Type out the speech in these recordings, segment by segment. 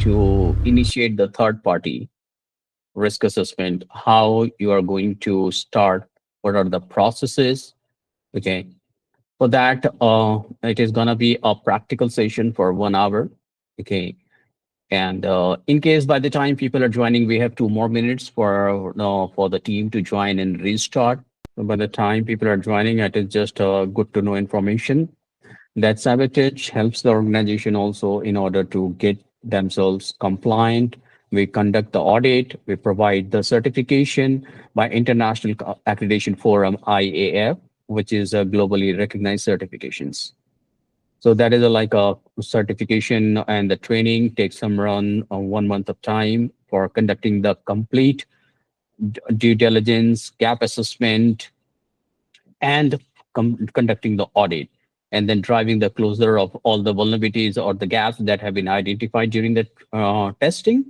to initiate the third party risk assessment, how you are going to start, what are the processes. Okay. For that, it is going to be a practical session for 1 hour. Okay. And in case by the time people are joining, we have 2 more minutes for the team to join and restart. So by the time people are joining, it is just good to know information that Sabotage helps the organization also in order to get themselves compliant. We conduct the audit. We provide the certification by International Accreditation Forum, IAF, which is a globally recognized certifications. So that is like a certification, and the training takes some around 1 month of time for conducting the complete due diligence, gap assessment, and conducting the audit, and then driving the closure of all the vulnerabilities or the gaps that have been identified during the testing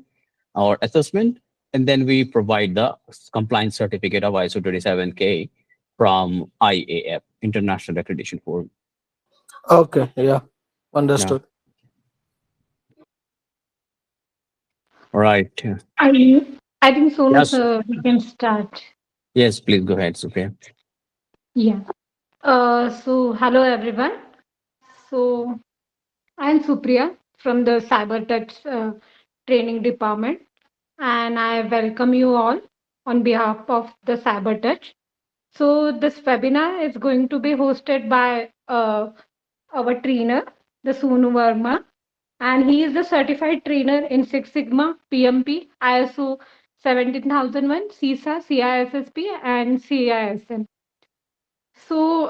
or assessment. And then we provide the compliance certificate of ISO 27K from IAF, International Accreditation Forum. Okay, yeah, Yeah. understood. All right. I I think Sonu Yes. sir, we can start. Yes, please go ahead, Sophia. Yeah. So hello everyone. So I'm Supriya from the Cyber Touch training department, and I welcome you all on behalf of the Cyber Touch. So this webinar is going to be hosted by our trainer, the Sonu Verma, and he is the certified trainer in Six Sigma, PMP, ISO 17001, CISA, CISSP, and CISM. So,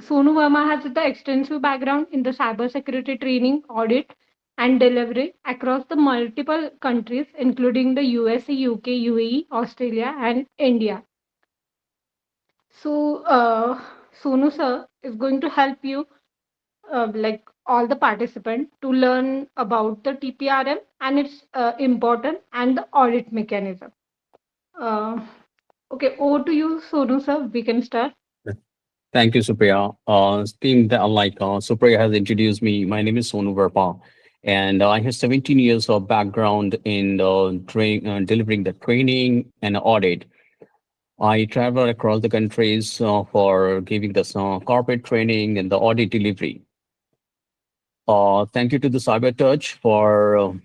Sonu Verma has the extensive background in the cybersecurity training, audit, and delivery across the multiple countries, including the USA, UK, UAE, Australia, and India. So, Sonu sir is going to help you, like all the participants, to learn about the TPRM and its important and the audit mechanism. Uh, okay, over to you, Sonu sir. We can start. Thank you, Supriya. Team, Supriya has introduced me. My name is Sonu Verpa, and I have 17 years of background in delivering the training and audit. I travel across the countries for giving the corporate training and the audit delivery. Thank you to the CyberTouch for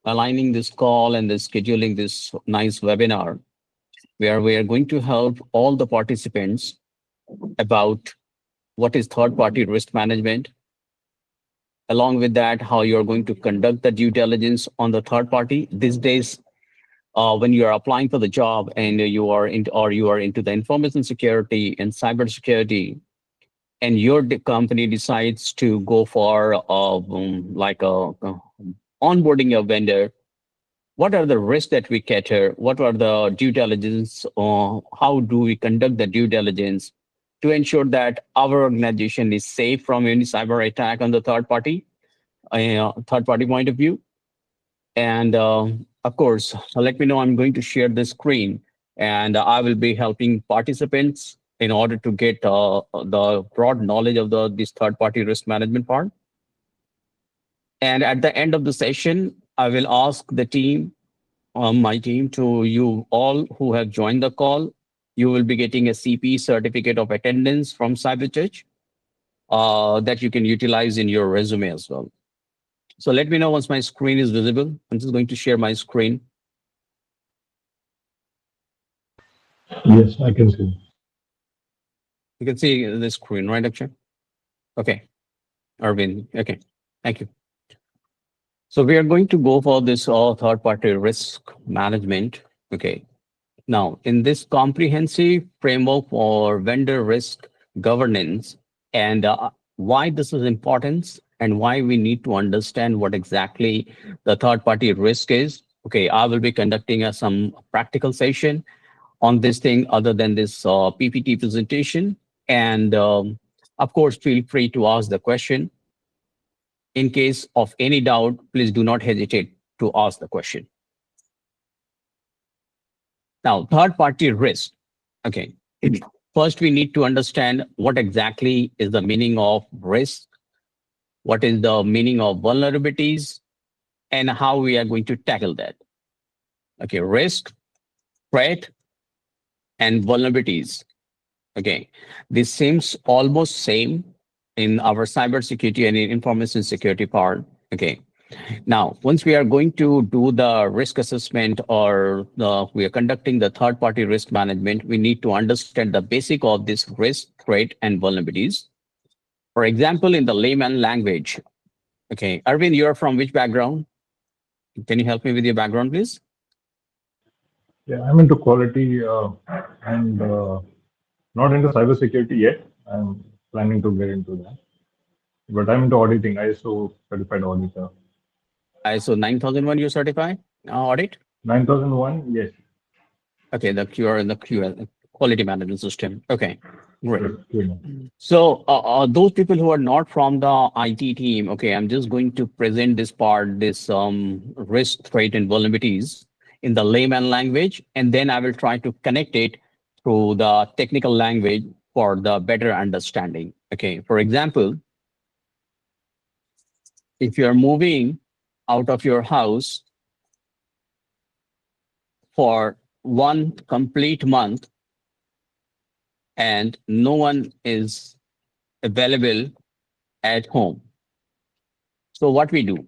aligning this call and scheduling this nice webinar, where we are going to help all the participants about what is third-party risk management, along with that, how you're going to conduct the due diligence on the third party. These days, when you are applying for the job and you are into the information security and cybersecurity, and your company decides to go for onboarding a vendor, what are the risks that we cater? What are the due diligence? How do we conduct the due diligence to ensure that our organization is safe from any cyber attack on the third party point of view? And of course, let me know. I'm going to share the screen, and I will be helping participants in order to get the broad knowledge of this third party risk management part. And at the end of the session, I will ask the team, my team, to you all who have joined the call. You will be getting a CP certificate of attendance from CyberChurch that you can utilize in your resume as well. So let me know once my screen is visible. I'm just going to share my screen. Yes, I can see. You can see the screen, right, Akshay? Okay. Arvind, okay. Thank you. So we are going to go for this third-party risk management. Okay. Now, in this comprehensive framework for vendor risk governance, and why this is important and why we need to understand what exactly the third-party risk is. Okay, I will be conducting some practical session on this thing other than this PPT presentation. And of course, feel free to ask the question. In case of any doubt, please do not hesitate to ask the question. Now, third-party risk. Okay. First, we need to understand what exactly is the meaning of risk, what is the meaning of vulnerabilities, and how we are going to tackle that. Okay, risk, threat, and vulnerabilities. Okay, this seems almost same in our cybersecurity and in information security part. Okay, now once we are going to do the risk assessment or we are conducting the third party risk management, we need to understand the basic of this risk, threat, and vulnerabilities. For example, in the layman language. Okay, Arvind, you're from which background? Can you help me with your background, please? Yeah, I'm into quality and not into cybersecurity yet. I'm planning to get into that. But I'm into auditing, ISO certified auditor. ISO 9001 you certify audit? 9001, yes. Okay, the QR and the QL, quality management system. Okay, great. Yes, good. So those people who are not from the IT team, okay, I'm just going to present this part, this risk, threat, and vulnerabilities in the layman language, and then I will try to connect it through the technical language for the better understanding. Okay, for example, if you're moving out of your house for one complete month and no one is available at home, so what we do?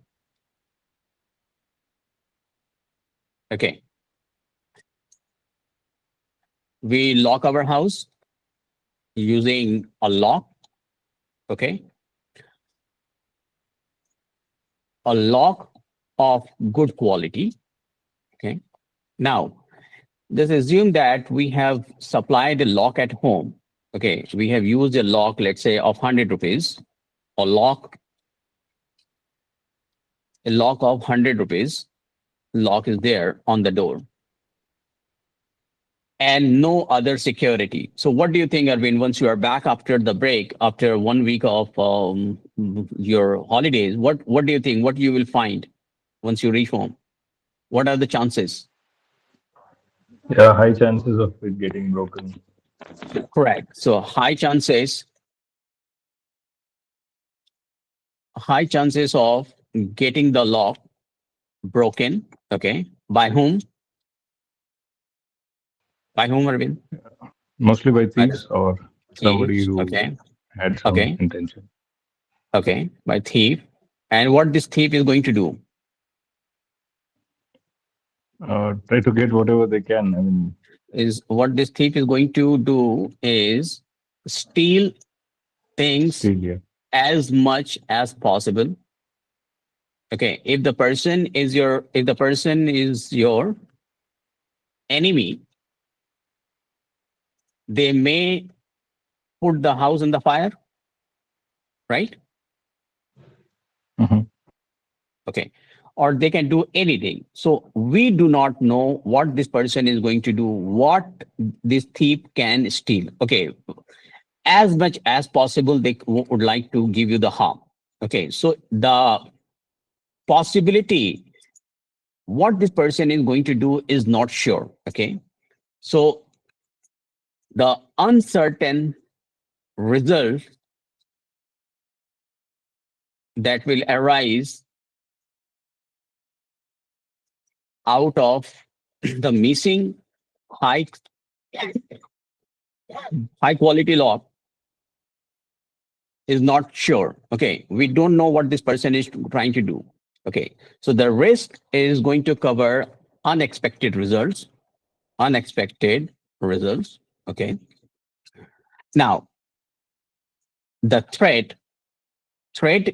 Okay, we lock our house using a lock. Okay, a lock of good quality. Okay, now let's assume that we have supplied a lock at home. Okay, we have used a lock, let's say of 100 rupees, a lock of 100 rupees. Lock is there on the door and no other security. So what do you think, Arvind, once you are back after the break, after 1 week of your holidays, what do you think, what you will find once you reach home? What are the chances? Yeah, high chances of it getting broken. Correct. So high chances of getting the lock broken. Okay. By whom? By whom, Arvind? Mostly by By thieves or somebody thieves. who Okay. had some Okay. intention. Okay. By thief. And what this thief is going to do Try to get whatever they can. I mean, is steal things still, yeah. as much as possible. Okay. If the person is your enemy, they may put the house in the fire, right? Mhm. Okay. Or they can do anything. So we do not know what this person is going to do, what this thief can steal. Okay. As much as possible, they would like to give you the harm. Okay. So the possibility, what this person is going to do is not sure. Okay. So the uncertain result that will arise out of the missing high high quality lock is not sure. Okay, we don't know what this person is trying to do. Okay, so the risk is going to cover unexpected results. Unexpected results. Okay, now the threat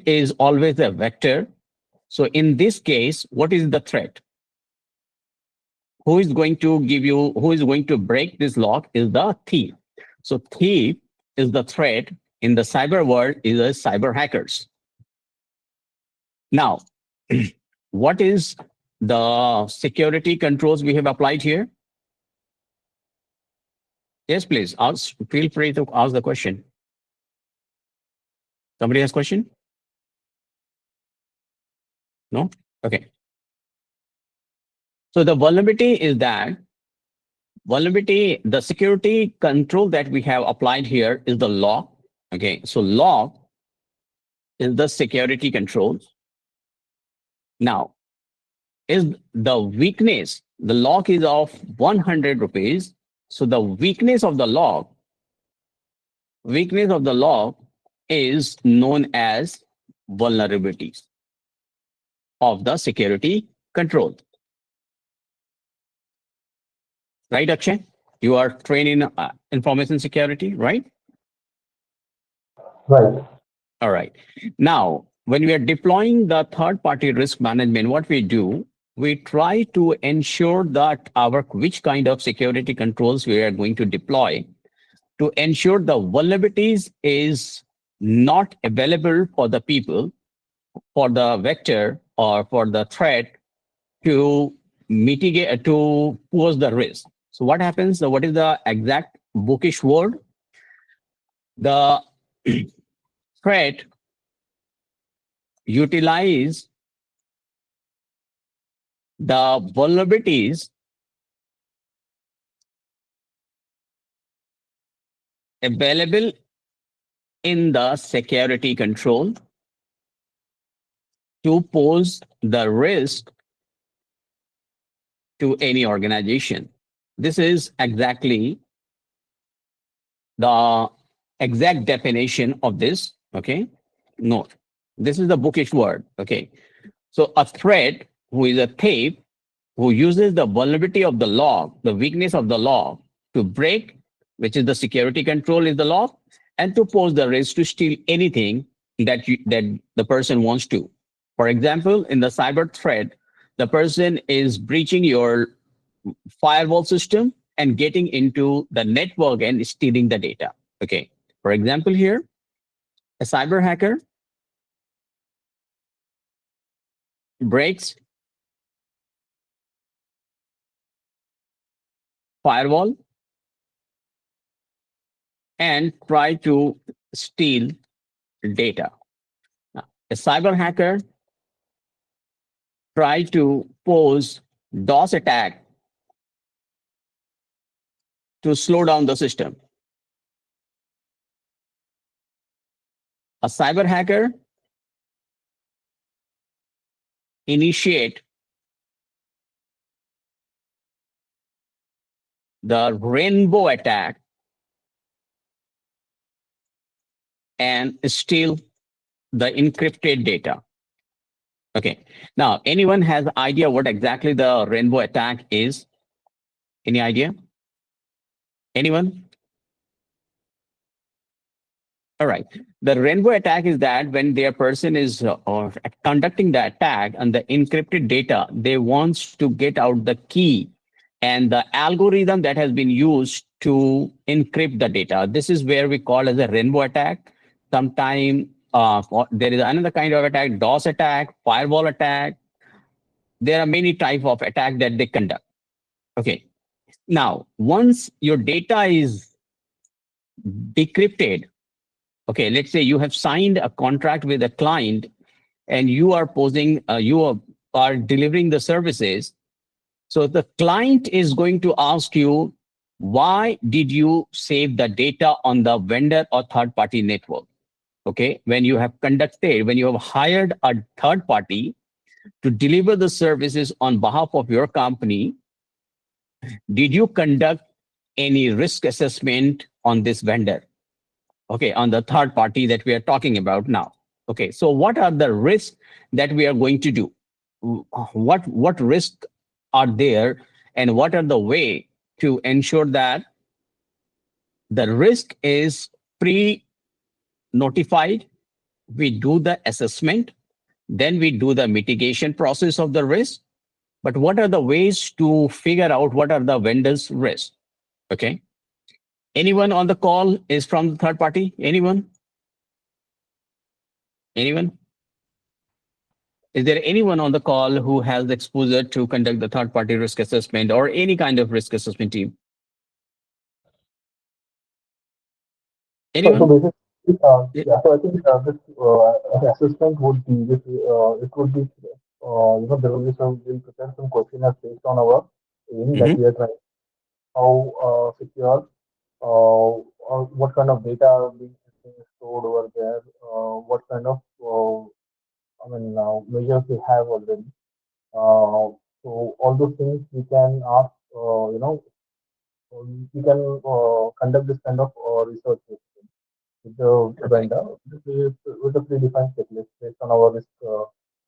is always a vector. So in this case, what is the threat? Who is going to give you, who is going to break this lock is the thief. So thief is the threat in the cyber world, is the cyber hackers. Now, what is the security controls we have applied here? Yes, please. Feel free to ask the question. Somebody has question? No? Okay. So the vulnerability, the security control that we have applied here is the lock. Okay. So lock is the security controls. Now, is the weakness. The lock is of 100 rupees. So the weakness of the lock is known as vulnerabilities of the security control. Right, Akshay? You are trained in information security, right? Right. All right. Now, when we are deploying the third party risk management, what we do, we try to ensure that our which kind of security controls we are going to deploy to ensure the vulnerabilities is not available for the people, for the vector or for the threat to mitigate, to pose the risk. So what happens? What is the exact bookish word? The threat utilize the vulnerabilities available in the security control to pose the risk to any organization. This is exactly the exact definition of this. Okay. No, this is the bookish word. Okay. So a threat who is a thief who uses the vulnerability of the law, the weakness of the law to break, which is the security control is the law, and to pose the risk to steal anything that the person wants to. For example, in the cyber threat, the person is breaching your firewall system and getting into the network and stealing the data. Okay. For example, here, a cyber hacker breaks firewall and try to steal data. Now, a cyber hacker try to pose DOS attack to slow down the system. A cyber hacker initiate the rainbow attack and steal the encrypted data. Okay. Now, anyone has idea what exactly the rainbow attack is? Any idea? Anyone? All right. The rainbow attack is that when their person is conducting the attack on the encrypted data, they wants to get out the key and the algorithm that has been used to encrypt the data. This is where we call as a rainbow attack. Sometime there is another kind of attack, DOS attack, firewall attack. There are many type of attack that they conduct. Okay. Now, once your data is decrypted, okay, let's say you have signed a contract with a client and you are posing, are delivering the services. So the client is going to ask you, why did you save the data on the vendor or third party network? Okay, when you have conducted, when you have hired a third party to deliver the services on behalf of your company, did you conduct any risk assessment on this vendor? Okay, on the third party that we are talking about now. Okay, so what are the risks that we are going to do? What risks are there, and what are the way to ensure that the risk is pre-notified? We do the assessment, then we do the mitigation process of the risk. But what are the ways to figure out what are the vendors' risk? Okay. Anyone on the call is from the third party? Anyone? Anyone? Is there anyone on the call who has exposure to conduct the third party risk assessment or any kind of risk assessment team? So Anyone? basically, Yeah. yeah. So I think this assessment would be this. It would be, there will be some. We'll prepare some questionnaires based on our aim that Mm-hmm. we are trying. How secure, what kind of data are being stored over there, what kind of, measures we have already, So all those things we can ask, we can conduct this kind of research with the Perfect. vendor with a predefined checklist based on our risk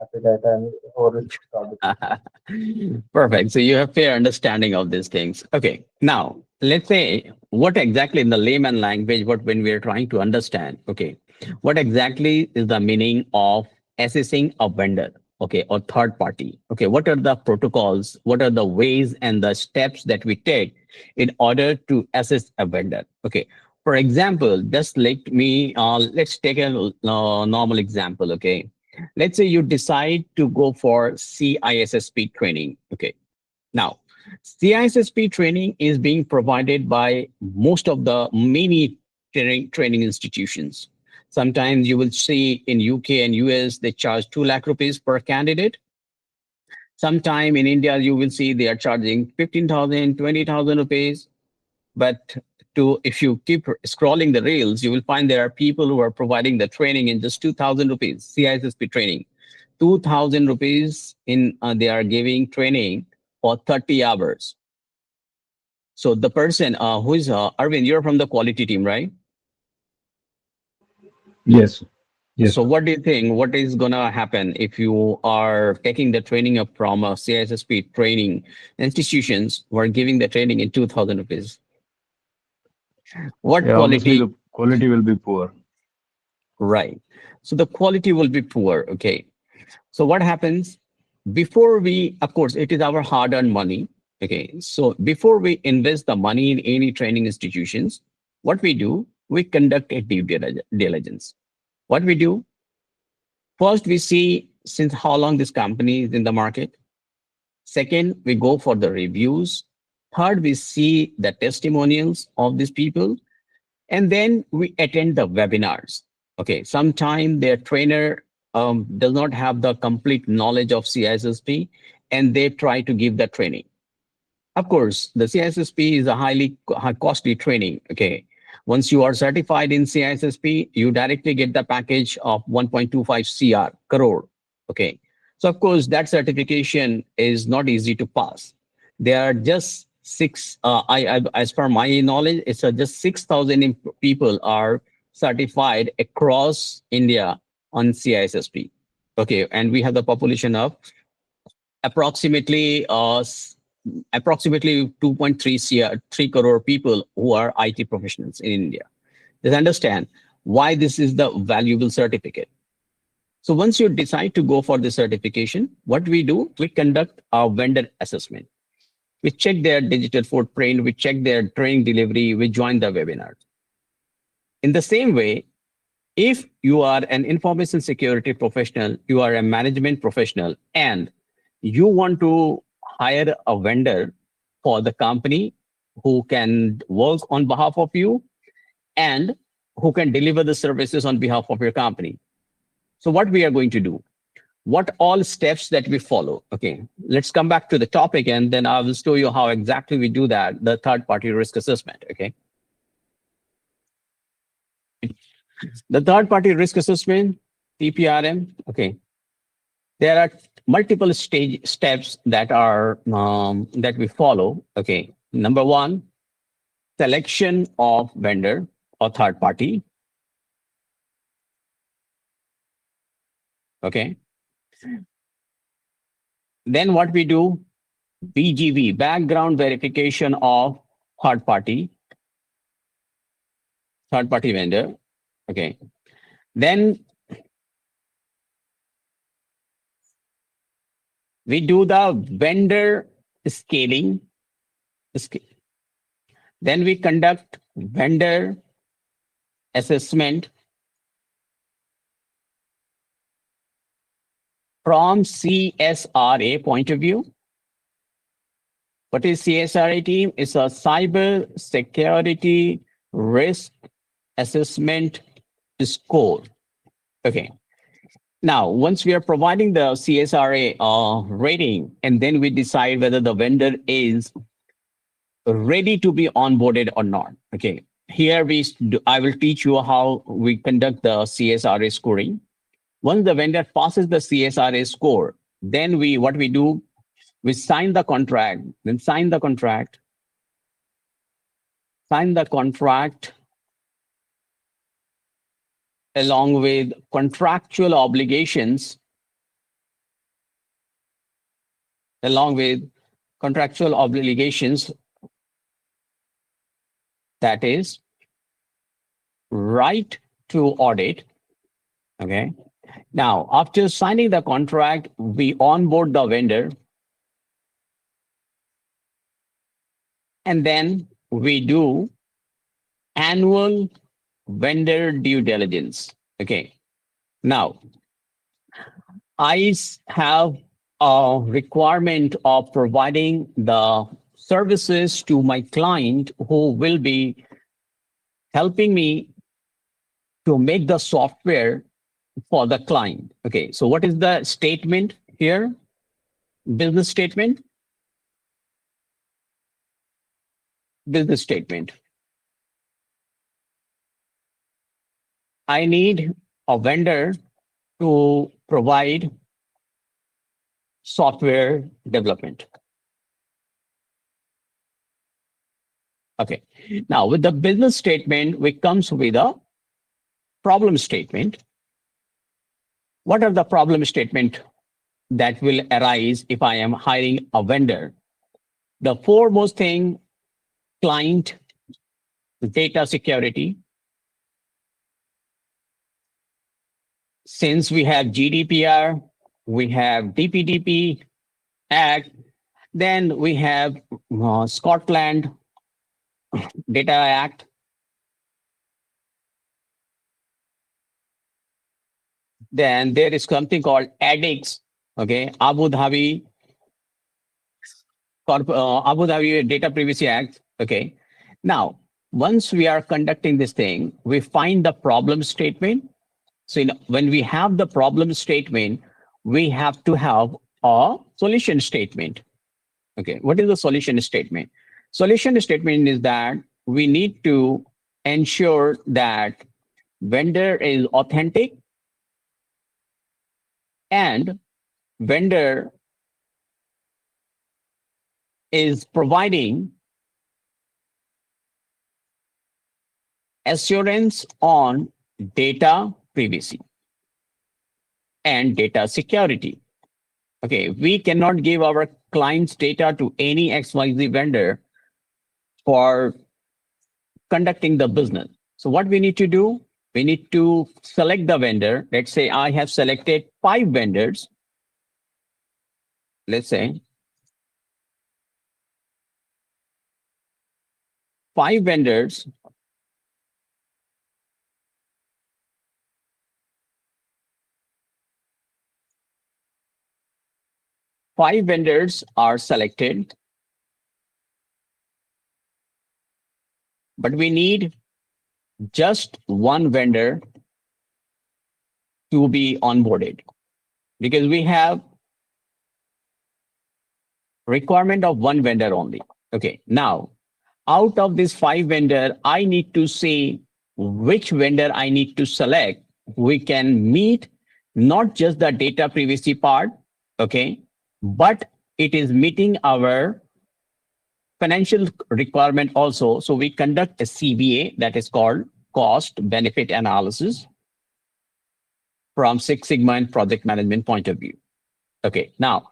appetite and our risk target. Perfect. So you have fair understanding of these things. Okay. Now, let's say what exactly in the layman language, what when we are trying to understand, okay, what exactly is the meaning of assessing a vendor, okay, or third party? Okay, what are the protocols? What are the ways and the steps that we take in order to assess a vendor? Okay. For example, just let me let's take a normal example. Okay, let's say you decide to go for CISSP training. Okay. Now, CISSP training is being provided by most of the many training institutions. Sometimes you will see in UK and US, they charge 2 lakh rupees per candidate. Sometime in India, you will see they are charging 15,000, 20,000 rupees. But if you keep scrolling the reels, you will find there are people who are providing the training in just 2,000 rupees, CISSP training. 2,000 rupees in they are giving training for 30 hours. So the person who is Arvind, you're from the quality team, right? Yes. Yes, So sir. what do you think? What is gonna happen if you are taking the training up from a CISSP training institutions who are giving the training in 2,000 rupees? What Yeah, obviously quality? the quality will be poor. Right. So the quality will be poor. Okay. So what happens before we, of course, it is our hard-earned money. Okay. So before we invest the money in any training institutions, what we do, we conduct a due diligence. What we do, first we see since how long this company is in the market. Second, we go for the reviews. Third, we see the testimonials of these people. And then we attend the webinars. Okay, sometime their trainer does not have the complete knowledge of CISSP and they try to give the training. Of course, the CISSP is a high costly training. Okay, once you are certified in CISSP, you directly get the package of 1.25 crore. Okay, so of course that certification is not easy to pass. There are just six. As per my knowledge, it's just 6,000 people are certified across India on CISSP. Okay, and we have the population of approximately approximately 2.3 3 crore people who are IT professionals in India. Just understand why this is the valuable certificate. So once you decide to go for the certification, what we do, we conduct our vendor assessment. We check their digital footprint, we check their training delivery, we join the webinar. In the same way, if you are an information security professional, you are a management professional, and you want to hire a vendor for the company who can work on behalf of you and who can deliver the services on behalf of your company. So what we are going to do, what all steps that we follow. Okay, let's come back to the topic and then I will show you how exactly we do that, the third party risk assessment. Okay, the third party risk assessment, TPRM. Okay, there are multiple stage steps that are that we follow. Okay, number one, selection of vendor or third party. Okay, then what we do, BGV, background verification of third party vendor. Okay, then we do the vendor scaling. Then we conduct vendor assessment from CSRA point of view. What is CSRA team? It's a cyber security risk assessment score. Okay. Now, once we are providing the CSRA rating, and then we decide whether the vendor is ready to be onboarded or not. Okay. Here I will teach you how we conduct the CSRA scoring. Once the vendor passes the CSRA score, Then what we do, we sign the contract, then sign the contract along with contractual obligations, along with contractual obligations, that is right to audit. Okay. Now, after signing the contract, we onboard the vendor, and then we do annual vendor due diligence. Okay. Now, I have a requirement of providing the services to my client who will be helping me to make the software for the client. Okay, so what is the statement here? Business statement. Business statement. I need a vendor to provide software development. Okay, now with the business statement, we comes with a problem statement. What are the problem statement that will arise if I am hiring a vendor? The foremost thing, client data security. Since we have GDPR, we have DPDP Act, then we have Scotland Data Act. Then there is something called ADIX, okay, Abu Dhabi Data Privacy Act, okay. Now, once we are conducting this thing, we find the problem statement. So when we have the problem statement, we have to have a solution statement. Okay, what is the solution statement? Solution statement is that we need to ensure that vendor is authentic and vendor is providing assurance on data privacy and data security. Okay, we cannot give our clients' data to any XYZ vendor for conducting the business. So what we need to do, we need to select the vendor. Let's say I have selected 5 vendors. Let's say 5 vendors. Five vendors are selected, but we need just one vendor to be onboarded because we have requirement of one vendor only. Okay, now out of this 5 vendor, I need to see which vendor I need to select. We can meet not just the data privacy part, okay, but it is meeting our financial requirement also. So we conduct a CBA, that is called cost benefit analysis from Six Sigma and project management point of view. Okay, now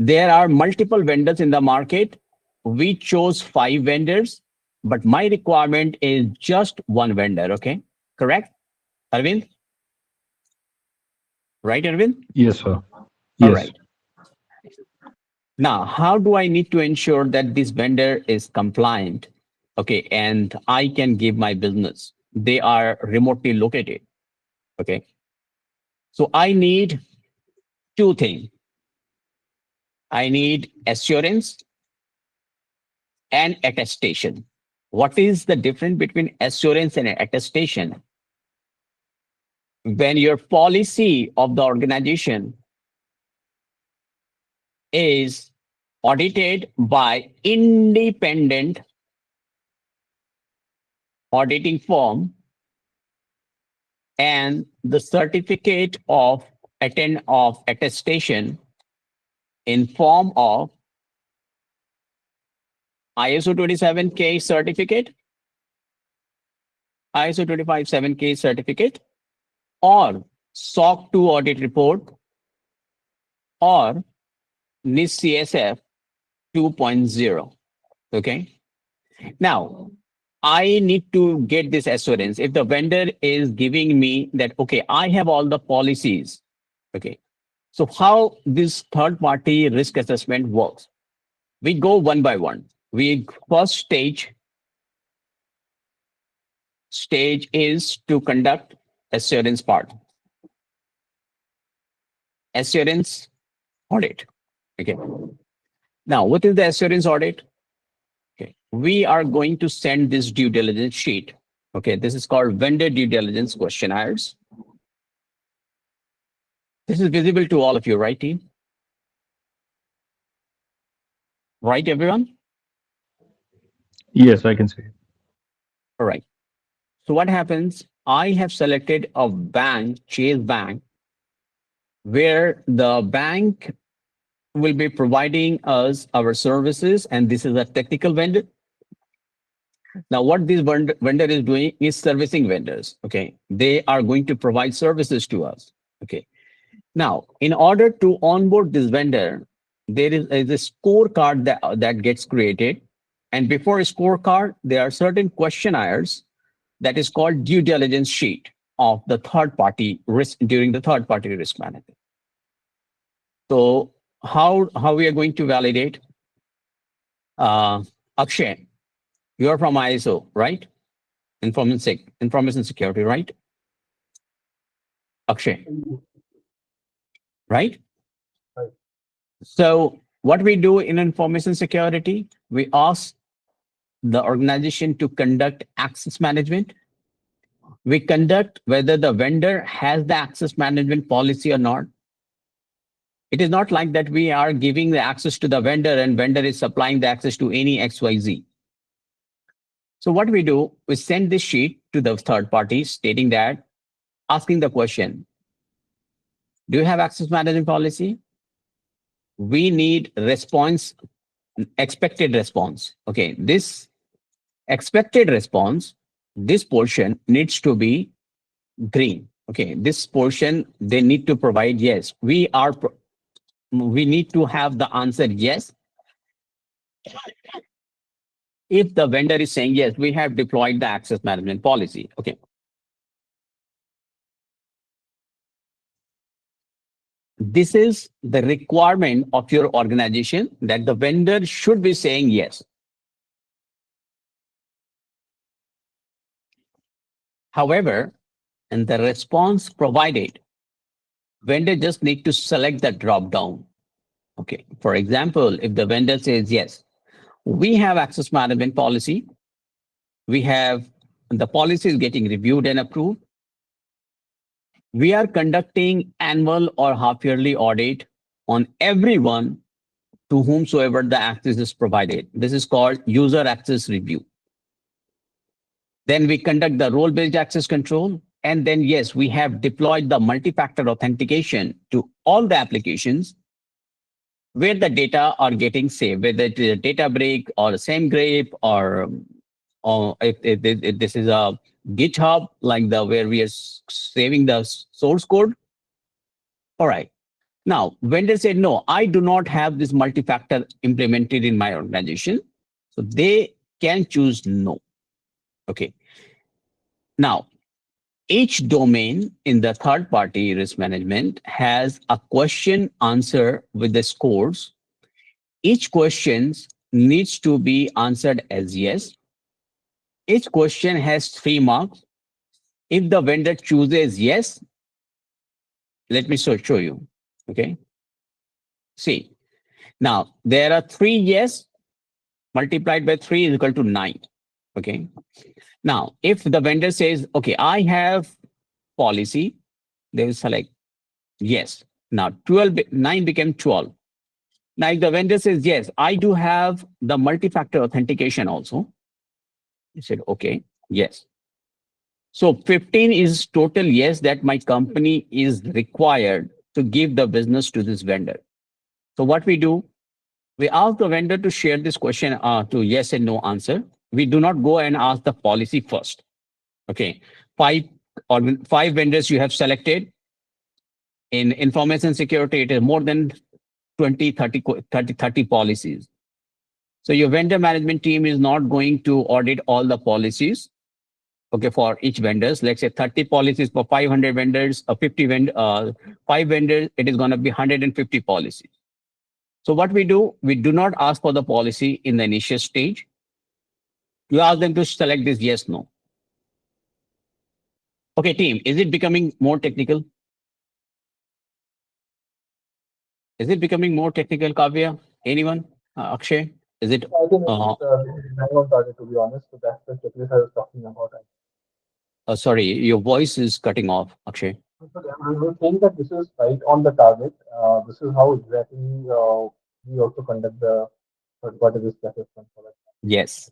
there are multiple vendors in the market. We chose 5 vendors, but my requirement is just one vendor. Okay, correct, Arvind? Right, Arvind? Yes, sir. All Yes. right. Now, how do I need to ensure that this vendor is compliant? Okay, and I can give my business. They are remotely located. Okay, so I need 2 things. I need assurance and attestation. What is the difference between assurance and attestation? When your policy of the organization is audited by independent auditing firm and the certificate of attestation in form of ISO 27K certificate, ISO 257K certificate, or SOC 2 audit report, or NIST CSF 2.0. Okay. Now, I need to get this assurance. If the vendor is giving me that, okay, I have all the policies. Okay. So how this third party risk assessment works? We go one by one. We first stage is to conduct assurance part, assurance audit. Okay. Now, what is the assurance audit? Okay. We are going to send this due diligence sheet. Okay. This is called vendor due diligence questionnaires. This is visible to all of you, right, team? Right, everyone? Yes, I can say. All right. So what happens? I have selected a bank, Chase Bank, where the bank will be providing us our services, and this is a technical vendor. Now, what this vendor is doing is servicing vendors. Okay. They are going to provide services to us. Okay. Now, in order to onboard this vendor, there is a scorecard that gets created. And before a scorecard, there are certain questionnaires that is called due diligence sheet of the third party risk during the third party risk management. So how we are going to validate? Akshay, you're from ISO, right? Information security, right? Akshay, right? Right. So what we do in information security, we ask the organization to conduct access management. We conduct whether the vendor has the access management policy or not. It is not like that we are giving the access to the vendor and vendor is supplying the access to any XYZ. So what we do, we send this sheet to the third party stating that, asking the question, do you have access management policy? We need response, expected response. Okay, this expected response, this portion needs to be green. Okay, this portion, they need to provide yes. We need to have the answer yes. If the vendor is saying yes, we have deployed the access management policy. Okay. This is the requirement of your organization that the vendor should be saying yes. However, in the response provided, vendor just need to select the drop down. Okay. For example, if the vendor says yes, we have access management policy, we have the policy is getting reviewed and approved. We are conducting annual or half yearly audit on everyone to whomsoever the access is provided. This is called user access review. Then we conduct the role-based access control. And then, yes, we have deployed the multi-factor authentication to all the applications where the data are getting saved, whether it is a data break or a same grape or if this is a GitHub, like the where we are saving the source code. All right. Now, vendor said, no, I do not have this multi-factor implemented in my organization. So they can choose no. Okay. Now, each domain in the third party risk management has a question answer with the scores. Each question needs to be answered as yes. Each question has 3 marks. If the vendor chooses yes, let me show you. Okay. See, now there are 3 yes multiplied by 3 is equal to 9. Okay. Now, if the vendor says, okay, I have policy, they will select yes. Now 9 became 12. Now, if the vendor says, yes, I do have the multi-factor authentication also. He said, okay, yes. So 15 is total yes that my company is required to give the business to this vendor. So what we do, we ask the vendor to share this question to yes and no answer. We do not go and ask the policy first. Okay, five or five vendors you have selected. In information security, it is more than 20, 30, 30 policies. So your vendor management team is not going to audit all the policies, okay, for each vendors. Let's say 30 policies for 500 vendors, 5 vendors, it is going to be 150 policies. So what we do not ask for the policy in the initial stage. You ask them to select this yes, no. Okay, team, is it becoming more technical? Is it becoming more technical, Kavya? Anyone? Akshay? Is it? I think Uh, it's bang on target, to be honest. So that's the checklist I was talking about. Sorry, your voice is cutting off, Akshay. I would think that this is right on the target. This is how exactly we also conduct the third-party risk assessment for that. Yes.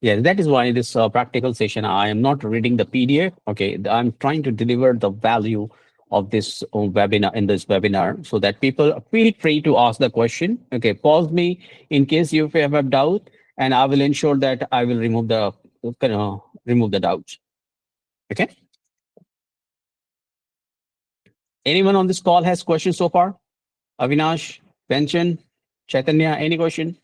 Yes, that is why this practical session, I am not reading the PDF. Okay, I'm trying to deliver the value of this webinar in this webinar so that people feel free to ask the question. Okay, pause me in case you have a doubt, and I will ensure that I will remove the doubts. Okay. Anyone on this call has questions so far? Avinash, Pension, Chaitanya, any question?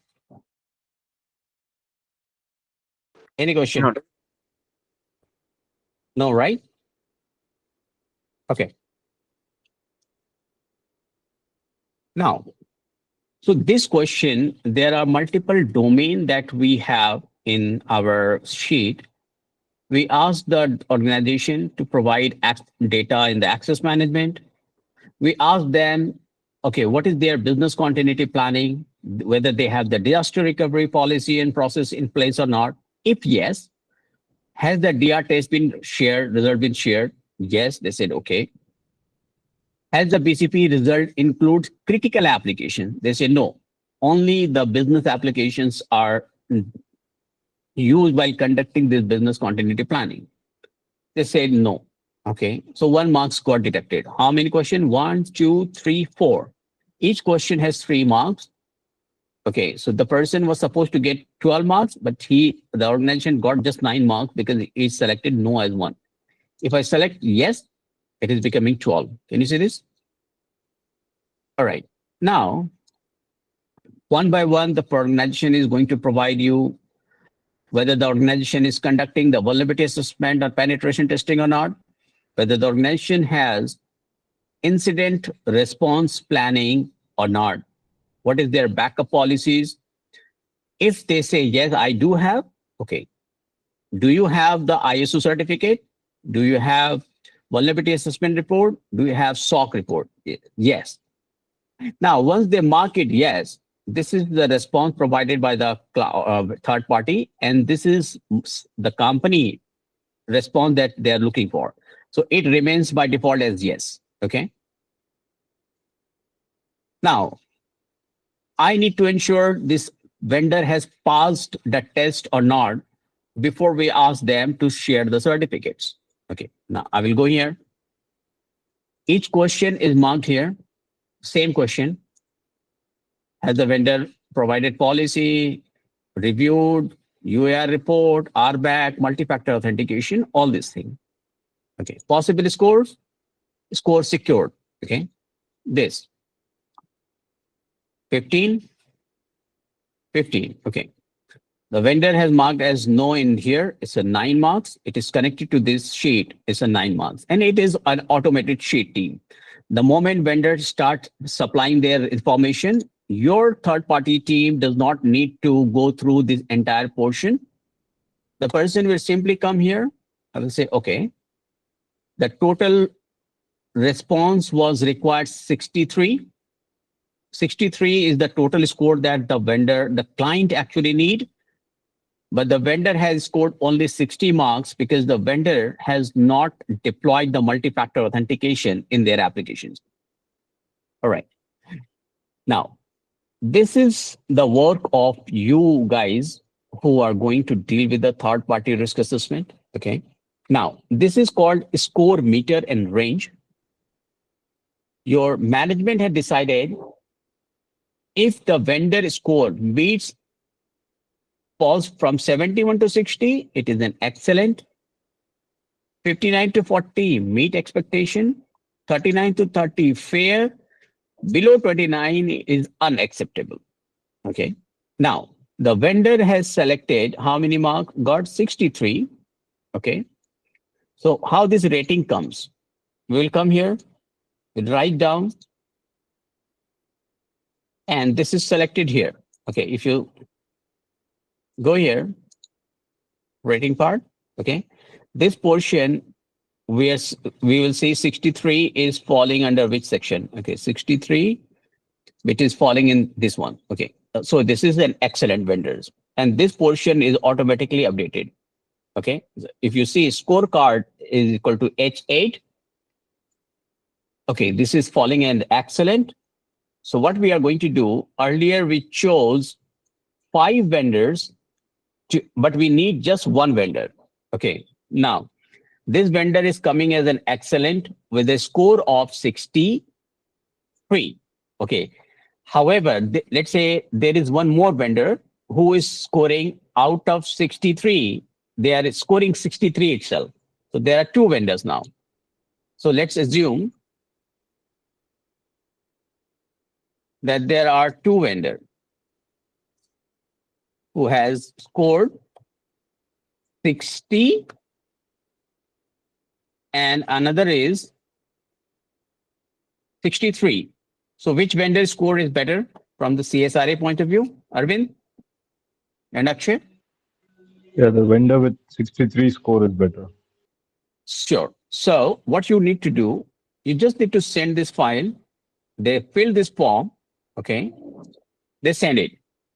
Any question? No, right? Okay. Now, so this question, there are multiple domain that we have in our sheet. We ask the organization to provide data in the access management. We ask them, okay, what is their business continuity planning, whether they have the disaster recovery policy and process in place or not. If yes, has the DR test been shared, result been shared? Yes, they said, okay. Has the BCP result includes critical application? They say no. Only the business applications are used while conducting this business continuity planning. They said no. Okay. So 1 marks got detected. How many questions? 1, 2, 3, 4. Each question has 3 marks. Okay. So the person was supposed to get 12 marks, but the organization got just 9 marks because he selected no as 1. If I select yes, it is becoming 12. Can you see this? All right. Now, one by one, the organization is going to provide you whether the organization is conducting the vulnerability assessment or penetration testing or not, whether the organization has incident response planning or not, what is their backup policies. If they say, yes, I do have, okay. Do you have the ISO certificate? Do you have vulnerability assessment report? Do you have SOC report? Yes. Now, once they mark it yes, this is the response provided by the third party, and this is the company response that they are looking for. So it remains by default as yes. Okay. Now, I need to ensure this vendor has passed the test or not before we ask them to share the certificates. Okay. Now I will go here. Each question is marked here. Same question. Has the vendor provided policy, reviewed, UAR report, RBAC, multi-factor authentication, all these things. Okay. Possible scores, score secured. Okay. This 15, 15. Okay. The vendor has marked as no in here. It's a 9 marks. It is connected to this sheet. It's a 9 marks. And it is an automated sheet team. The moment vendors start supplying their information, your third party team does not need to go through this entire portion. The person will simply come here. I will say, okay, the total response was required 63. 63 is the total score that the client actually need. But the vendor has scored only 60 marks because the vendor has not deployed the multi-factor authentication in their applications. All right. Now, this is the work of you guys who are going to deal with the third-party risk assessment. Okay. Now, this is called score meter and range. Your management had decided If the vendor score meets falls from 71 to 60, it is an excellent. 59 to 40 meet expectation. 39 to 30 fair. Below 29 is unacceptable. Okay. Now the vendor has selected how many marks? Got 63. Okay. So how this rating comes? We will come here, we'll write down, and this is selected here. Okay. If you go here, rating part. Okay. This portion we will see 63 is falling under which section? Okay. 63, which is falling in this one. Okay. So this is an excellent vendors. And this portion is automatically updated. Okay. If you see scorecard is equal to H8. Okay. This is falling in excellent. So what we are going to do, earlier we chose 5 vendors, but we need just one vendor. Okay. Now, this vendor is coming as an excellent with a score of 63. Okay. However, let's say there is one more vendor who is scoring out of 63. They are scoring 63 itself. So there are 2 vendors now. So let's assume that there are 2 vendors who has scored 60 and another is 63. So which vendor score is better from the CSRA point of view, Arvind and Akshay? Yeah, the vendor with 63 score is better. Sure. So what you need to do, you just need to send this file. They fill this form. Okay. They send it.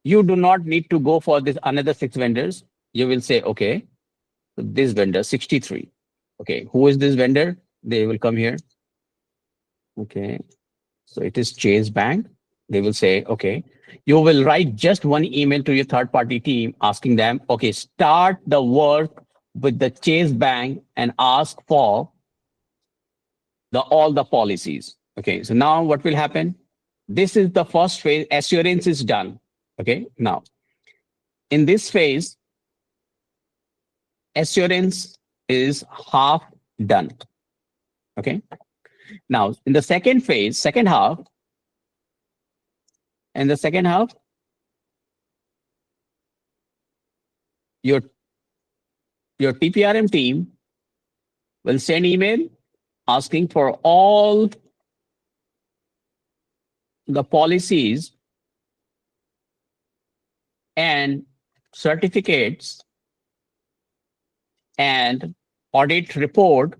You do not need to go for this another 6 vendors. You will say, okay, this vendor 63. Okay. Who is this vendor? They will come here. Okay. So it is Chase Bank. They will say, okay, you will write just one email to your third party team asking them, okay, start the work with the Chase Bank and ask for all the policies. Okay. So now what will happen? This is the first phase. Assurance is done. Okay. Now in this phase, assurance is half done. Okay. Now in the second phase, second half, and the second half, your TPRM team will send email asking for all the policies and certificates and audit report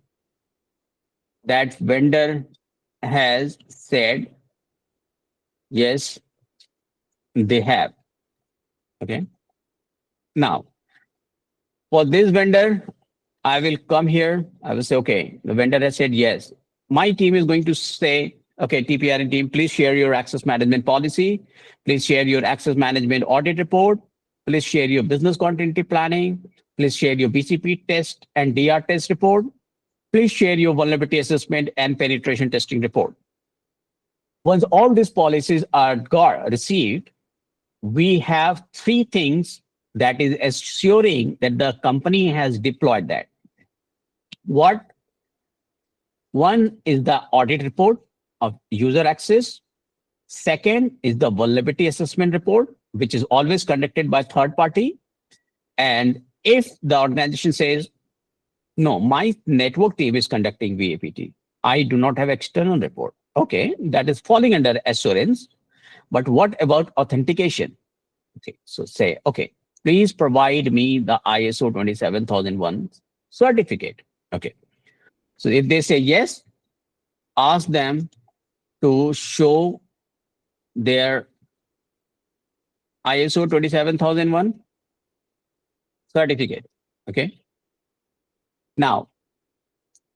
that vendor has said yes, they have. Okay. Now, for this vendor, I will come here. I will say, okay, the vendor has said yes. My team is going to say, okay, TPRM team, please share your access management policy. Please share your access management audit report. Please share your business continuity planning. Please share your BCP test and DR test report. Please share your vulnerability assessment and penetration testing report. Once all these policies are received, we have 3 things that is assuring that the company has deployed that. What? One is the audit report of user access. Second is the vulnerability assessment report, which is always conducted by third party. And if the organization says, no, my network team is conducting VAPT, I do not have external report. Okay, that is falling under assurance. But what about authentication? Okay, so say, okay, please provide me the ISO 27001 certificate. Okay, so if they say yes, ask them to show their ISO 27001 certificate. Okay, now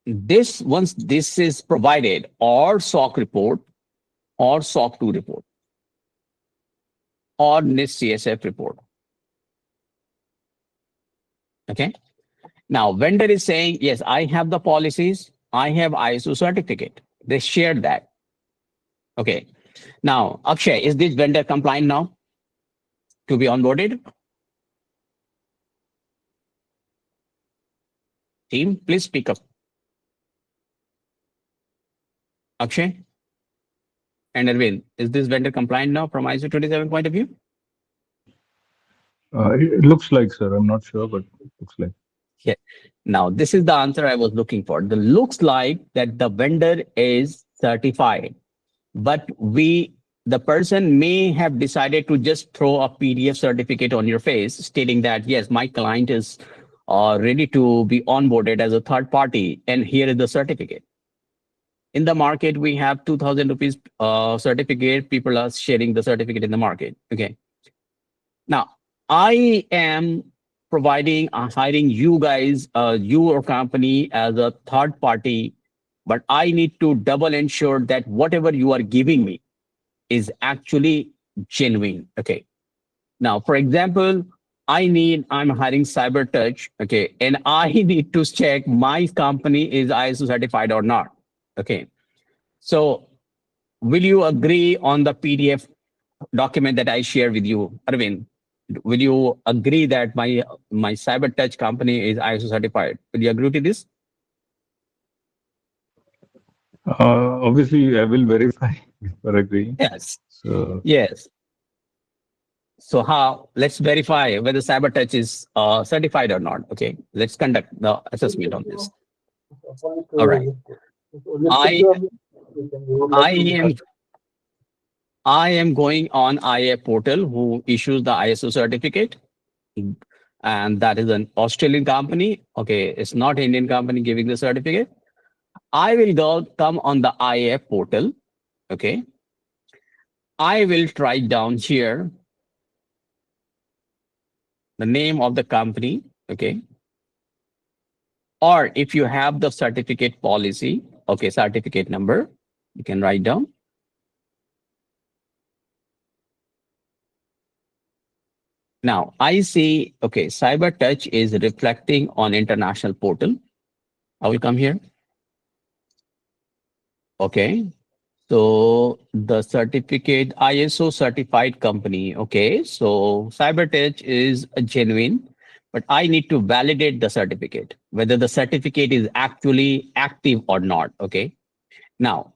once this is provided, or SOC report, or SOC 2 report, or NIST CSF report. Okay. Now, vendor is saying, yes, I have the policies. I have ISO certificate. They shared that. Okay. Now, Akshay, is this vendor compliant now to be onboarded? Team, please speak up. Akshay and Arvind, is this vendor compliant now from ISO 27 point of view? It looks like, sir. I'm not sure, but it looks like. Yeah. Now, this is the answer I was looking for. The looks like that the vendor is certified, but the person may have decided to just throw a PDF certificate on your face stating that, yes, my client is ready to be onboarded as a third party, and here is the certificate. In the market, we have 2,000 rupees certificate. People are sharing the certificate in the market. Okay. Now, I am providing, hiring you guys, your company as a third party, but I need to double ensure that whatever you are giving me is actually genuine. Okay. Now, for example, I'm hiring CyberTouch. Okay. And I need to check my company is ISO certified or not. Okay. So will you agree on the PDF document that I share with you, Arvind? Will you agree that my CyberTouch company is ISO certified? Will you agree to this? Obviously, I will verify before agreeing. Yes. So, Yes. So how? Let's verify whether CyberTouch is certified or not. Okay. Let's conduct the assessment on this. Only All right. only I securely you would like I to be am I am going on IA portal who issues the ISO certificate, and that is an Australian company. Okay, it's not Indian company giving the certificate. I will come on the IA portal. Okay, I will write down here the name of the company. Okay, or if you have the certificate policy, okay, certificate number, you can write down. Now I see, okay, CyberTouch is reflecting on international portal. I will come here. Okay. So the certificate, ISO certified company. Okay. So CyberTouch is a genuine, but I need to validate the certificate, whether the certificate is actually active or not. Okay. Now,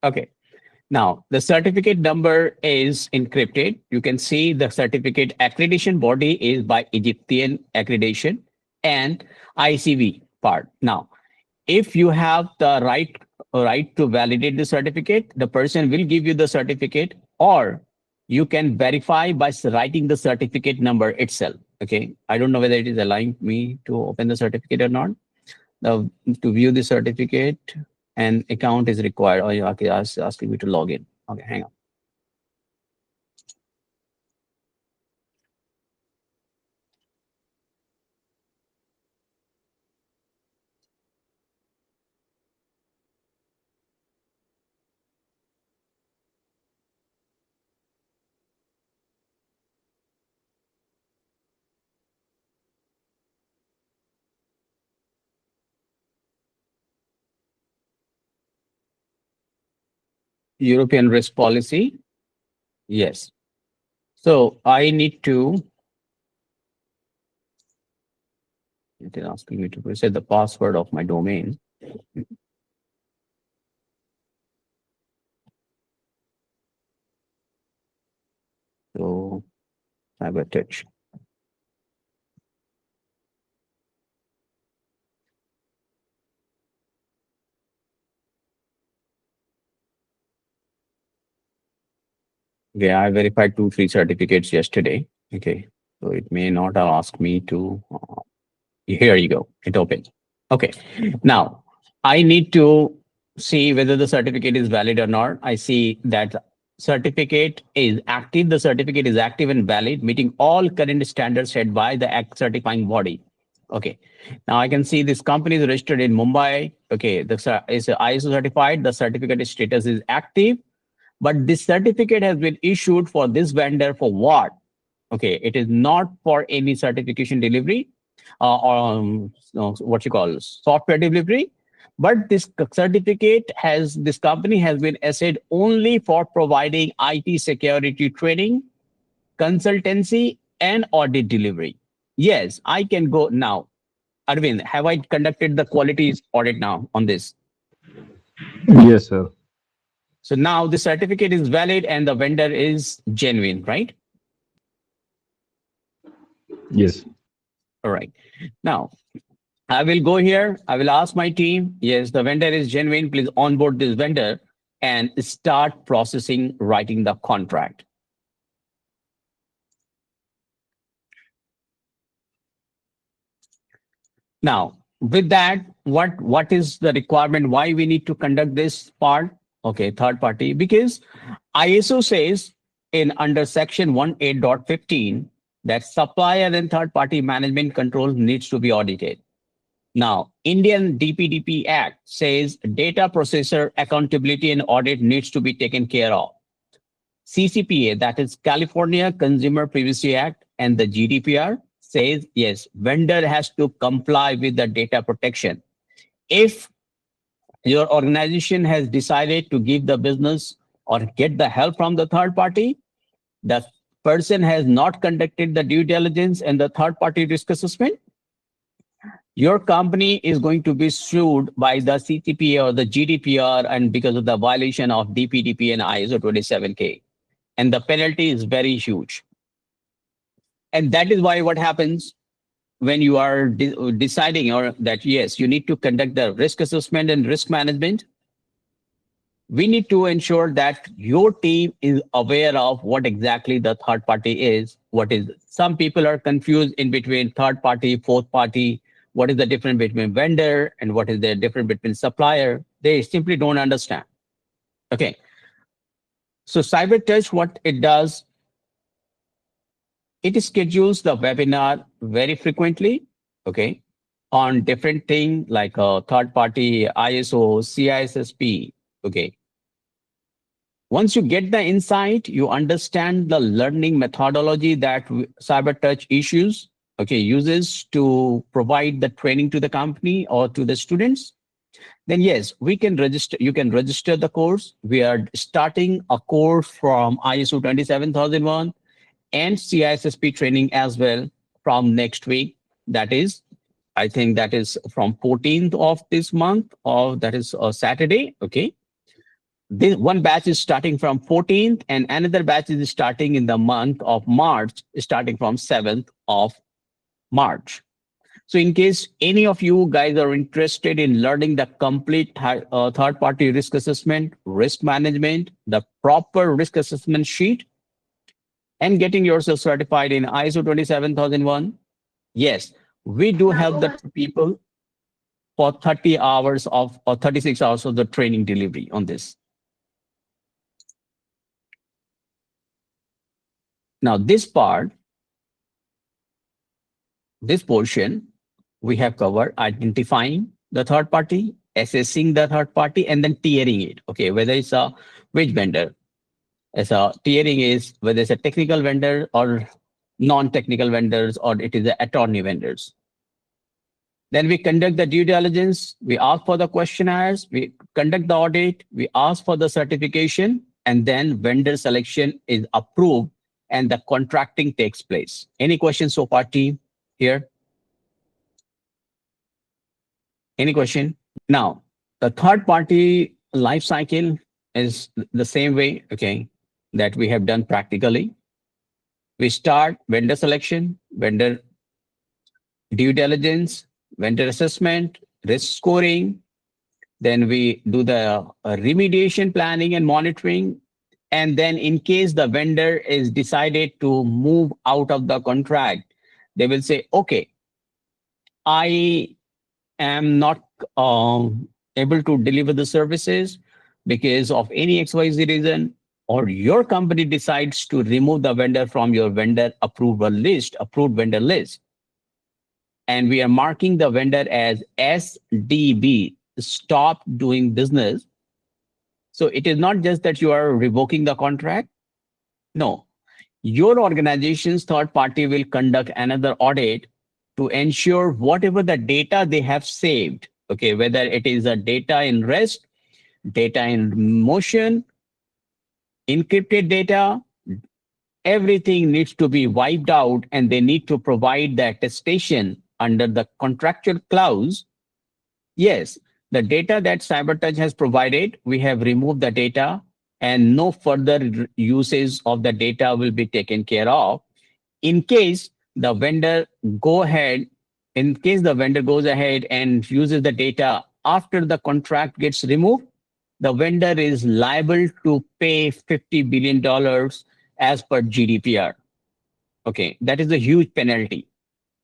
okay. Now, the certificate number is encrypted. You can see the certificate accreditation body is by Egyptian accreditation and ICV part. Now, if you have the right to validate the certificate, the person will give you the certificate, or you can verify by writing the certificate number itself. Okay. I don't know whether it is allowing me to open the certificate or not. Now, to view the certificate, an account is required. Oh, yeah, okay, asking me to log in. Okay, hang on. European risk policy. Yes. So I need to, it is asking me to reset the password of my domain. So CyberTouch. Okay, I verified 2, 3 certificates yesterday. Okay, so it may not ask me to. Here you go. It opened. Okay, now I need to see whether the certificate is valid or not. I see that certificate is active. The certificate is active and valid, meeting all current standards set by the act certifying body. Okay, now I can see this company is registered in Mumbai. Okay, the is ISO certified. The certificate status is active. But this certificate has been issued for this vendor for what? Okay, it is not for any certification delivery or what you call software delivery, but this certificate has this company has been assigned only for providing IT security training, consultancy, and audit delivery. Yes, I can go now. Arvind, have I conducted the quality audit now on this? Yes, sir. So now the certificate is valid and the vendor is genuine, right? Yes. All right. Now, I will go here. I will ask my team, yes, the vendor is genuine. Please onboard this vendor and start processing, writing the contract. Now, with that, what is the requirement? Why we need to conduct this part? Okay, third party, because ISO says in under section 18.15 that supplier and third party management control needs to be audited. Now, Indian DPDP Act says data processor accountability and audit needs to be taken care of. CCPA, that is California Consumer Privacy Act, and the GDPR says, yes, vendor has to comply with the data protection. If your organization has decided to give the business or get the help from the third party, the person has not conducted the due diligence and the third party risk assessment, your company is going to be sued by the CCPA or the GDPR and because of the violation of DPDP and ISO 27K. And the penalty is very huge. And that is why what happens when you are deciding or that, yes, you need to conduct the risk assessment and risk management. We need to ensure that your team is aware of what exactly the third party is. What is some people are confused in between third party, fourth party. What is the difference between vendor and what is the difference between supplier? They simply don't understand. Okay. So CyberTouch, what it does, it schedules the webinar very frequently, okay, on different things like third party, ISO, CISSP, okay. Once you get the insight, you understand the learning methodology that CyberTouch issues, okay, uses to provide the training to the company or to the students, then yes, we can register. You can register the course. We are starting a course from ISO 27001 and CISSP training as well from next week. That is, I think that is from 14th of this month, or that is a Saturday, okay. This one batch is starting from 14th and another batch is starting in the month of March, starting from 7th of March. So in case any of you guys are interested in learning the complete third-party risk assessment, risk management, the proper risk assessment sheet, and getting yourself certified in ISO 27001, yes, we do help the people for 30 hours of or 36 hours of the training delivery on this. Now, this part, this portion, we have covered identifying the third party, assessing the third party, and then tiering it. Okay, whether it's a which vendor. As a tiering is whether it's a technical vendor or non-technical vendors or it is the attorney vendors. Then we conduct the due diligence, we ask for the questionnaires, we conduct the audit, we ask for the certification, and then vendor selection is approved and the contracting takes place. Any questions so far, team, here? Any question? Now, the third party life cycle is the same way, okay, that we have done practically. We start vendor selection, vendor due diligence, vendor assessment, risk scoring. Then we do the remediation planning and monitoring. And then in case the vendor is decided to move out of the contract, they will say, okay, I am not able to deliver the services because of any XYZ reason, or your company decides to remove the vendor from your vendor approval list, approved vendor list. And we are marking the vendor as SDB, stop doing business. So it is not just that you are revoking the contract. No, your organization's third party will conduct another audit to ensure whatever the data they have saved, okay, whether it is a data in rest, data in motion, encrypted data, everything needs to be wiped out, and they need to provide the attestation under the contractual clause. Yes, the data that CyberTouch has provided, we have removed the data, and no further uses of the data will be taken care of. In case the vendor go ahead, in case the vendor goes ahead and uses the data after the contract gets removed, the vendor is liable to pay $50 billion as per GDPR. Okay, that is a huge penalty.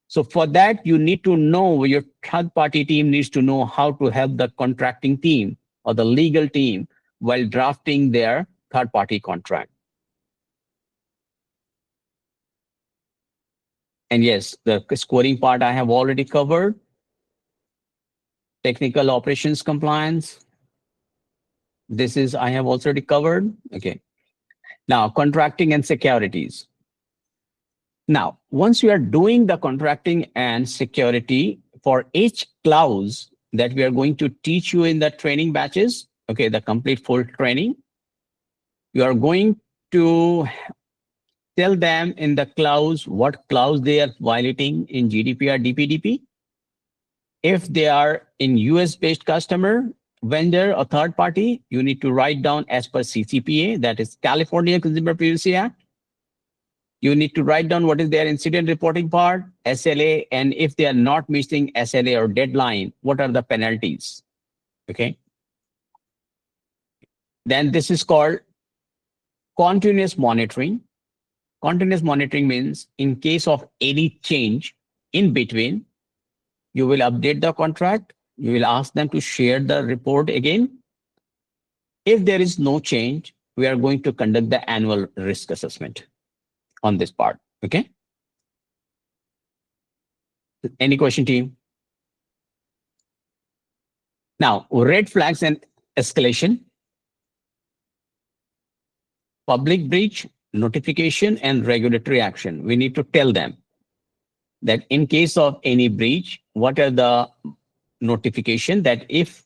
So for that, you need to know, your third party team needs to know how to help the contracting team or the legal team while drafting their third party contract. And yes, the scoring part I have already covered. Technical operations compliance. This is, I have already covered. Okay. Now, contracting and securities. Now, once you are doing the contracting and security for each clause that we are going to teach you in the training batches, okay, the complete full training, you are going to tell them in the clause what clause they are violating in GDPR, DPDP. If they are in US based customer, vendor or third party, you need to write down as per CCPA, that is California Consumer Privacy Act. You need to write down what is their incident reporting part, SLA, and if they are not meeting SLA or deadline, what are the penalties? Okay. Then this is called continuous monitoring. Continuous monitoring means in case of any change in between, you will update the contract. You will ask them to share the report again. If there is no change, we are going to conduct the annual risk assessment on this part. Okay. Any question, team? Now, red flags and escalation, public breach, notification, and regulatory action. We need to tell them that in case of any breach, what are the notification, that if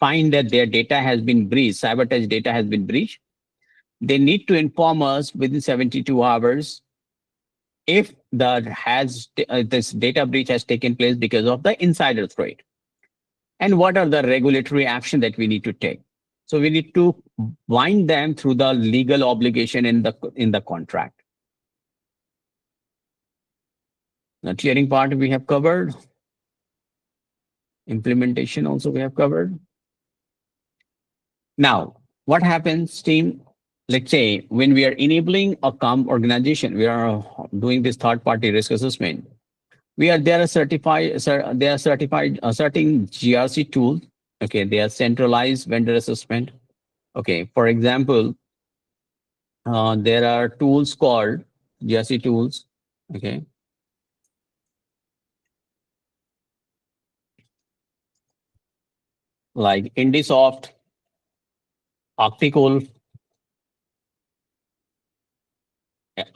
find that their data has been breached, CyberTouch data has been breached, they need to inform us within 72 hours if this data breach has taken place because of the insider threat, and what are the regulatory action that we need to take. So we need to bind them through the legal obligation in the contract. The tiering part we have covered. Implementation also we have covered. Now, what happens, team? Let's say when we are enabling a COM organization, we are doing this third-party risk assessment. They are certified certain GRC tools. Okay, they are centralized vendor assessment. Okay, for example, there are tools called GRC tools. Okay. Like Indisoft, Arctic Wolf.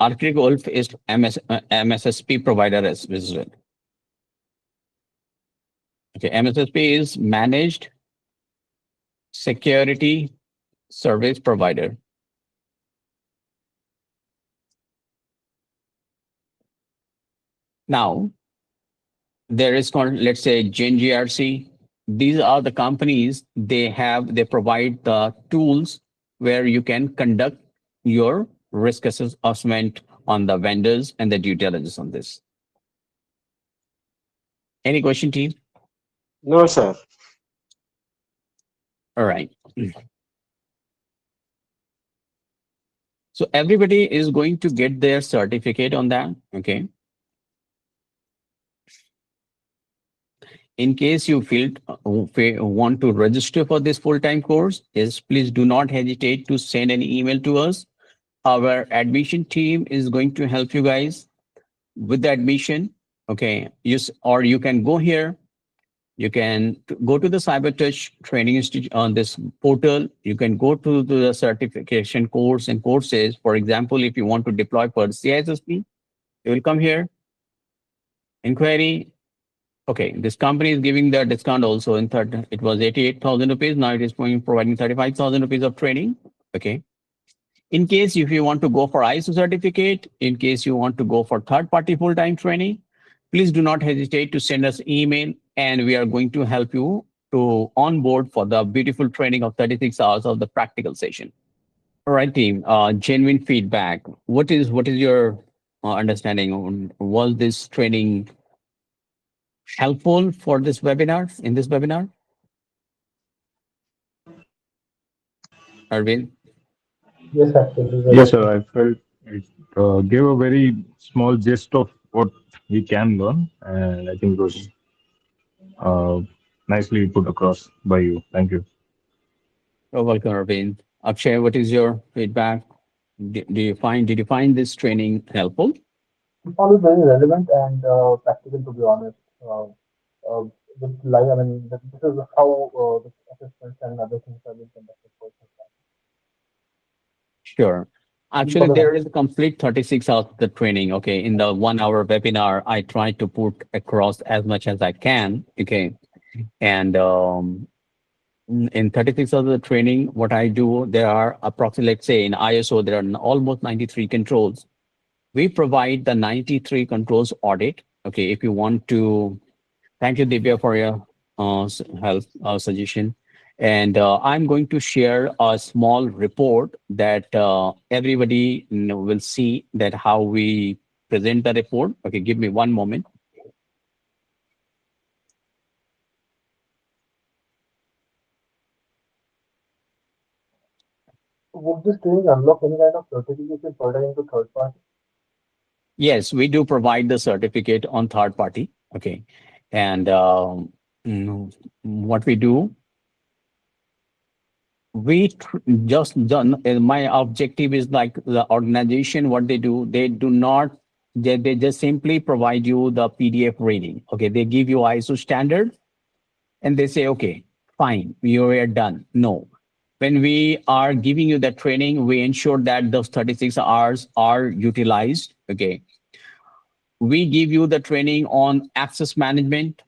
Arctic Wolf is MSSP provider as well. Okay, MSSP is Managed Security Service Provider. Now, there is called, let's say, GenGRC. These are the companies, they provide the tools where you can conduct your risk assessment on the vendors and the due diligence on this. Any question, team? No, sir. All right. So everybody is going to get their certificate on that. Okay. In case you want to register for this full-time course, yes, please do not hesitate to send an email to us. Our admission team is going to help you guys with the admission. Okay, or you can go here. You can go to the CyberTouch Training Institute on this portal. You can go to the certification course and courses. For example, if you want to deploy for CISSP, you will come here, inquiry. Okay, this company is giving the discount also in third. It was 88,000 rupees. Now it is providing 35,000 rupees of training. Okay. In case if you want to go for ISO certificate, in case you want to go for third-party full-time training, please do not hesitate to send us email, and we are going to help you to onboard for the beautiful training of 36 hours of the practical session. All right, team. Genuine feedback. What is your understanding on was this training helpful for this webinar? In this webinar, Arvind? Yes, actually, very Yes, sir. much. I felt it gave a very small gist of what we can learn, and I think it was uh, nicely put across by you. Thank you. You're welcome, Arvind. Akshay, what is your feedback? Did you find this training helpful? It sounds very relevant and practical, to be honest. Uh, with live, I mean, this is how the assessments and other things have been conducted for some Sure. time. For Actually, the there is a complete 36 hours of the training. Okay. In the 1 hour webinar, I try to put across as much as I can. Okay. And in 36 hours of the training, what I do, there are approximately, let's say in ISO, there are almost 93 controls. We provide the 93 controls audit. Okay. If you want to, thank you, Divya, for your help suggestion. And I'm going to share a small report that everybody will see that how we present the report. Okay, give me one moment. would this training unlock any kind of certification pertaining to third party? Yes, we do provide the certificate on third party. Okay, and what we do, we just done. My objective is like the organization. What they do not. They just simply provide you the PDF rating. Okay, they give you ISO standard, and they say, okay, fine, you are done. No, when we are giving you the training, we ensure that those 36 hours are utilized. Okay, we give you the training on access management.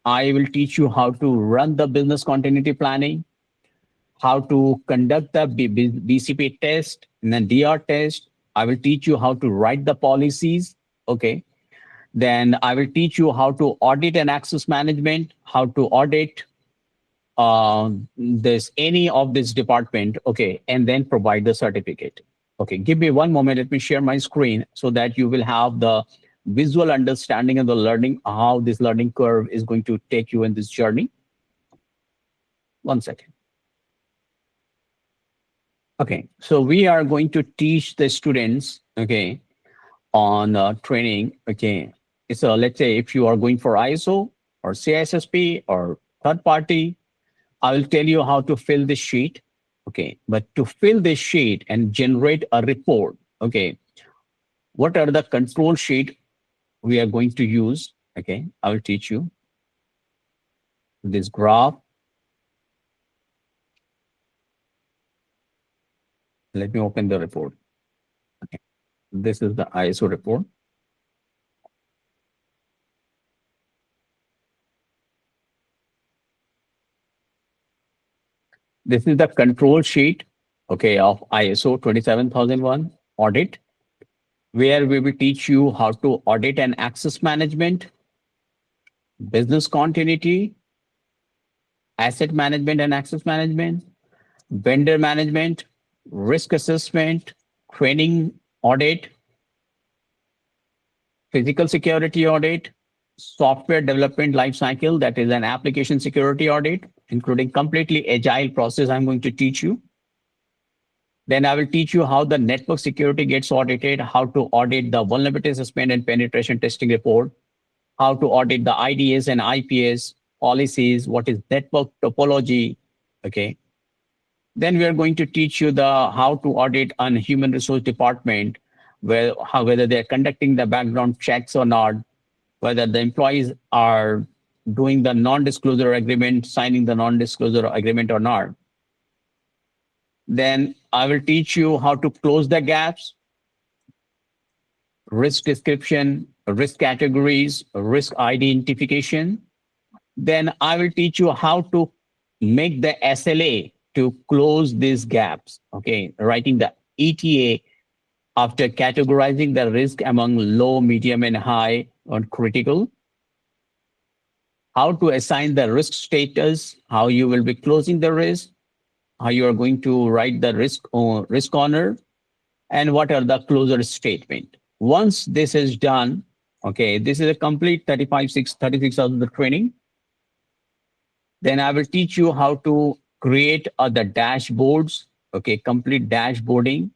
I will teach you how to run the business continuity planning, how to conduct the BCP test and then DR test. I will teach you how to write the policies. Okay. Then I will teach you how to audit and access management, how to audit this any of this department. Okay. And then provide the certificate. Okay. Give me one moment. Let me share my screen so that you will have the visual understanding of the learning, how this learning curve is going to take you in this journey. One second. Okay, so we are going to teach the students, okay, on training, okay. So let's say if you are going for ISO or CISSP or third party, I will tell you how to fill this sheet, okay. But to fill this sheet and generate a report, okay, what are the control sheet we are going to use, okay. I will teach you this graph. Let me open the report. Okay. This is the ISO report. This is the control sheet, okay, of ISO 27001 audit, where we will teach you how to audit and access management, business continuity, asset management and access management, vendor management, risk assessment, training audit, physical security audit, software development lifecycle, that is an application security audit, including completely agile process I'm going to teach you. Then I will teach you how the network security gets audited, how to audit the vulnerability assessment and penetration testing report, how to audit the IDS and IPS policies, what is network topology, okay. Then we are going to teach you the how to audit on human resource department, whether they're conducting the background checks or not, whether the employees are doing the non-disclosure agreement, signing the non-disclosure agreement or not. Then I will teach you how to close the gaps, risk description, risk categories, risk identification. Then I will teach you how to make the SLA to close these gaps. Okay, writing the ETA after categorizing the risk among low, medium, and high on critical. How to assign the risk status, how you will be closing the risk, how you are going to write the risk owner, and what are the closure statement. Once this is done, okay, this is a complete 36 hours of the training. Then I will teach you how to create the dashboards, okay, complete dashboarding.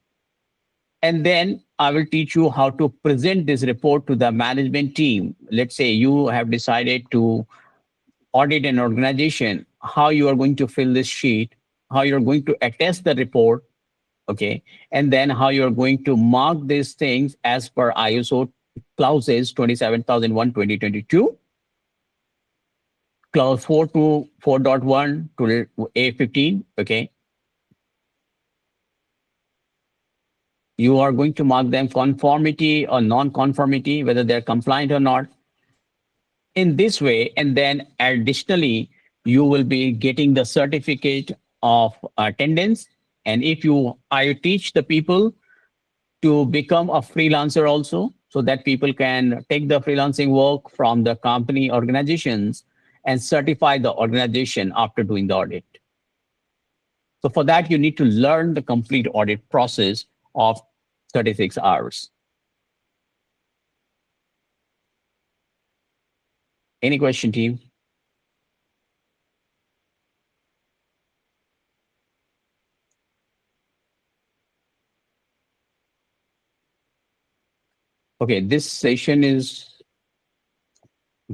And then I will teach you how to present this report to the management team. Let's say you have decided to audit an organization, how you are going to fill this sheet, how you're going to attest the report, okay, and then how you're going to mark these things as per ISO clauses 27001 2022, clause 4 to 4.1 to A15, okay. You are going to mark them conformity or non-conformity, whether they're compliant or not, in this way. And then additionally, you will be getting the certificate of attendance. And if you, I teach the people to become a freelancer also, so that people can take the freelancing work from the company organizations and certify the organization after doing the audit. So for that, you need to learn the complete audit process of 36 hours. Any question, team? Okay, this session is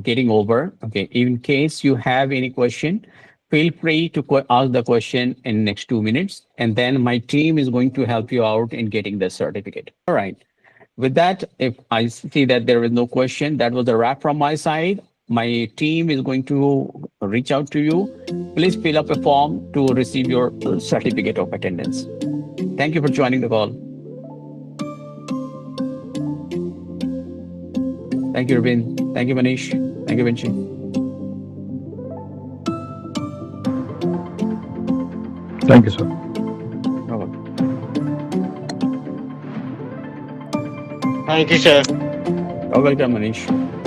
getting over. Okay, in case you have any question, feel free to ask the question in next 2 minutes, and then my team is going to help you out in getting the certificate. All right. With that, if I see that there is no question, that was a wrap from my side. My team is going to reach out to you. Please fill up a form to receive your certificate of attendance. Thank you for joining the call. Thank you, Arvind. Thank you, Manish. Thank you, Vinci. Thank you, sir. You're welcome. Thank you, sir. You're welcome, Manish.